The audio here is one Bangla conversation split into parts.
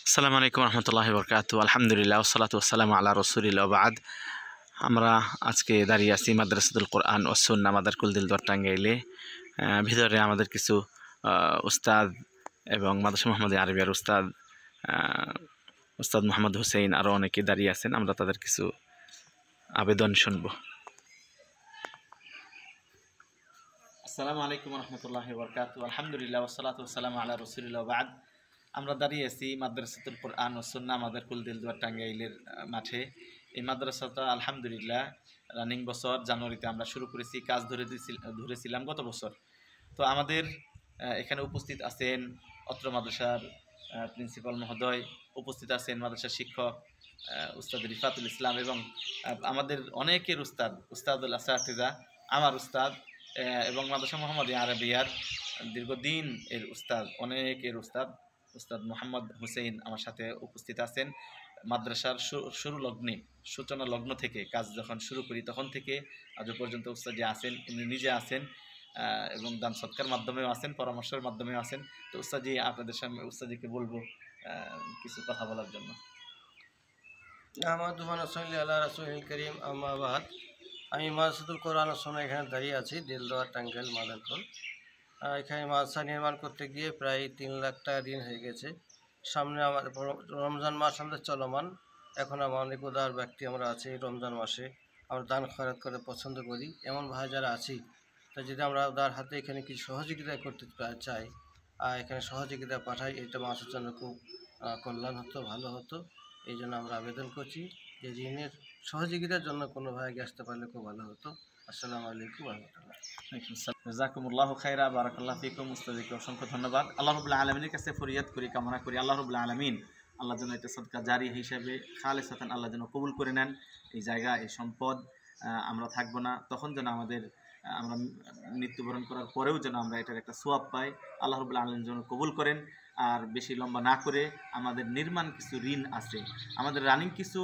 আসসালামু আলাইকুম রহমতুল্লাহি বরকাতু। আলহামদুলিল্লাহ ওয়াসসালাতু ওয়াসসালামু আলা রাসূলিল্লাহ ওয়া বা'দ। আমরা আজকে দাঁড়িয়ে আছি মাদ্রাসাতুল কোরআন ওয়াস সুন্নাহ মাদারকুল দিলদার টাঙ্গাইলে। ভিতরে আমাদের কিছু উস্তাদ এবং মাদ্রাসা মুহাম্মদিয়া আরবিয়ার উস্তাদ মোহাম্মদ হুসেইন আরও অনেকে দাঁড়িয়ে আছেন। আমরা তাদের কিছু আবেদন শুনব। আসসালামু আলাইকুম রহমতুল্লাহি বরকাতু। আলহামদুলিল্লাহ ওয়াসসালাতু ওয়াসসালামু আলা রাসূলিল্লাহ ওয়া বা'দ। আমরা দাঁড়িয়ে আছি মাদ্রাসাতুল কোরআন ও সুন্নাহ মাদারকুল দিলদার টাঙ্গাইলের মাঠে। এই মাদ্রাসাটা আলহামদুলিল্লাহ রানিং বছর জানুয়ারিতে আমরা শুরু করেছি, কাজ ধরেছিলাম গত বছর। তো আমাদের এখানে উপস্থিত আছেন অত্র মাদ্রাসার প্রিন্সিপাল মহোদয়, উপস্থিত আছেন মাদ্রাসার শিক্ষক উস্তাদ রিফাতুল ইসলাম এবং আমাদের অনেকের উস্তাদুল আসাতিজা, আমার উস্তাদ এবং মাদ্রাসা মুহাম্মদিয়া আরবিয়ার দীর্ঘদিন এর অনেকের উস্তাদ মোহাম্মদ হুসেইন আমার সাথে উপস্থিত আছেন। মাদ্রাসার সূচনা লগ্ন থেকে কাজ যখন শুরু করি তখন থেকে আজ পর্যন্ত উস্তাদি আছেন, উনি নিজে আছেন এবং দান সৎকার মাধ্যমেও আছেন, পরামর্শের মাধ্যমেও আছেন। তো উস্তাদি, আপনাদের সামনে উস্তাদিকে বলবো কিছু কথা বলার জন্য। আমি মাদ্রাসাতুল কোরআন ও সুন্নাহ এখানে দাঁড়িয়ে আছি, দিলদার টাঙ্গাইল মাদারকুল। এখানে মাদ্রাসা নির্মাণ করতে গিয়ে প্রায় 3 লাখ টাকা ঋণ হয়ে গেছে। সামনে আমাদের রমজান মাস আমাদের চলমান। এখন আমরা অনেক উদার ব্যক্তি আমরা আছি, রমজান মাসে আমরা দান খয়রাত করে পছন্দ করি। এমন ভাই যারা আছি, তা যদি আমরা উদার হাতে এখানে কিছু সহযোগিতা করতে চাই, এখানে সহযোগিতা পাঠাই, এটা মানুষের জন্য খুব কল্যাণ হতো, ভালো হতো। এই জন্য আমরা আবেদন করছি যে ঋণের সহযোগিতার জন্য কোনো ভাইকে আসতে পারলে খুব ভালো হতো। আসসালামু আলাইকুম ওয়া রাহমাতুল্লাহ। জাযাকুমুল্লাহু খাইরা, বারাকাল্লাহু ফিকুম। উস্তাদিকে অসংখ্য ধন্যবাদ। আল্লাহ রাব্বুল আলামিনের কাছে ফরিয়াদ করি, কামনা করি আল্লাহ রাব্বুল আলামিন আল্লাহ যেন এটা সদকা জারি হিসাবে খালেসাতান আল্লাহ যেন কবুল করে নেন। এই জায়গা, এই সম্পদ আমরা থাকবো না, তখন যেন আমরা মৃত্যুবরণ করার পরেও যেন আমরা এটার একটা সোয়াব পাই। আল্লাহ রাব্বুল আলামিন যেন কবুল করেন। আর বেশি লম্বা না করে, আমাদের নির্মাণ কিছু ঋণ আছে, আমাদের রানিং কিছু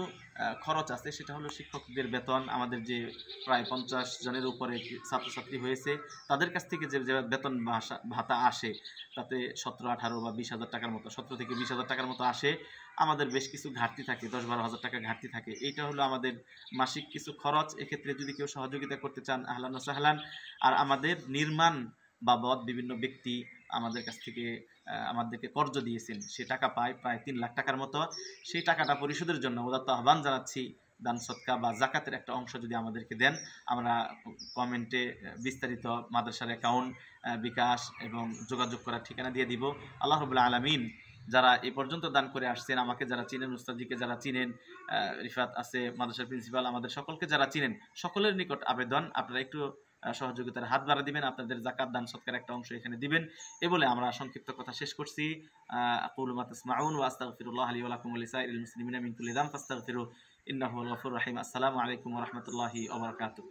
খরচ আছে, সেটা হলো শিক্ষকদের বেতন। আমাদের যে প্রায় 50 জনের উপরে ছাত্রছাত্রী হয়েছে, তাদের কাছ থেকে যে বেতন ভাতা আসে, তাতে 17, 18 বা 20 হাজার টাকার মতো, 17 থেকে 20 হাজার টাকার মতো আসে। আমাদের বেশ কিছু ঘাটতি থাকে, 10-12 হাজার টাকা ঘাটতি থাকে। এইটা হলো আমাদের মাসিক কিছু খরচ। এক্ষেত্রে যদি কেউ সহযোগিতা করতে চান, আহলান ওয়া সাহলান। আর আমাদের নির্মাণ বাবদ বিভিন্ন ব্যক্তি আমাদের কাছ থেকে আমাদেরকে কর্জ দিয়েছেন, সে টাকা পায় প্রায় 3 লাখ টাকার মতো। সেই টাকাটা পরিশোধের জন্য উদাত্ত আহ্বান জানাচ্ছি, দান সদকা বা জাকাতের একটা অংশ যদি আমাদেরকে দেন, আমরা কমেন্টে বিস্তারিত মাদ্রাসার অ্যাকাউন্ট, বিকাশ এবং যোগাযোগ করার ঠিকানা দিয়ে দিব। আল্লাহ রাব্বুল আলামিন যারা এ পর্যন্ত দান করে আসছেন, আমাকে যারা চিনেন, উস্তাদজিকে যারা চিনেন, রিফাত আছে মাদ্রাসার প্রিন্সিপাল, আমাদের সকলকে যারা চিনেন, সকলের নিকট আবেদন, আপনারা একটু সহযোগিতার হাত বাড়া দিবেন, আপনাদের জাকাত দান সৎকার একটা অংশ এখানে দিবেন। এ বলে আমরা সংক্ষিপ্ত কথা শেষ করছি। আকুলু মা তাসমাউন ওয়া আস্তাগফিরুল্লাহ লি ওয়া লাকুম ওয়া লিসাইরিল মুসলিমিনা মিন কুল্লি যাম ফাস্তাগফিরু ইন্নাহু হুয়াল গফুরুর রহিম। আসসালামু আলাইকুম ওয়া রাহমাতুল্লাহি ওয়া বারাকাতুহু।